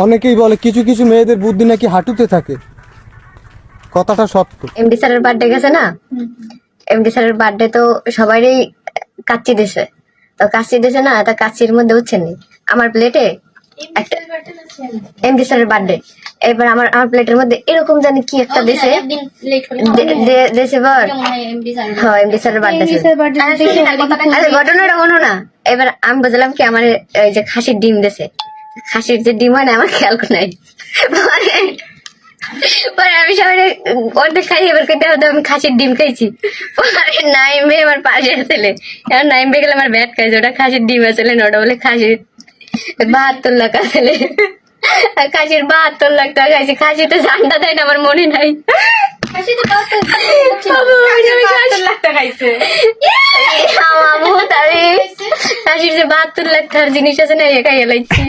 অনেকেই বলে কিছু কিছু মেয়েদের বুদ্ধি নাকি হাঁটুতে থাকে, কথাটা সত্য? এমডি স্যারের বার্থডে গেছে না, এমডি স্যারের বার্থডে তো সবারই কাচ্চি দিছে, তো কাচ্চি দিছে না, তা কাচ্চির মধ্যে উঠছেনি আমার প্লেটে একটা এমডি স্যারের বার্থডে। এবার আমার আমার প্লেটের মধ্যে এরকম জানি কি একটা দিছে, দেশে বল হ্যাঁ এমডি স্যারের বার্থডে ঘটনাটা হলো না। এবার আমি বুঝলাম কি আমার এই যে খাসির ডিম দিছে, খাসির যে ডিম হয় না আমার খেয়াল নাই। পরে আমি সবাই অর্ধেক খাই, এবার খেতে হতো আমি খাসির ডিম খাইছি। পরে নাইমে আমার পাশে আসলে, এবার নাইমে গেলে আমার ব্যাট খাইছে, ওটা খাসির ডিম আসলে না, ওটা বলে খাসির 72 লাখ আসলে। খাসির 72 লাখ টাকা খাইছি। খাসিতে জানটা দেয় না আমার মনে নাই। খাসির যে 72 লাখ টাকার জিনিস আছে না, এ খাইয়ে লাগছি।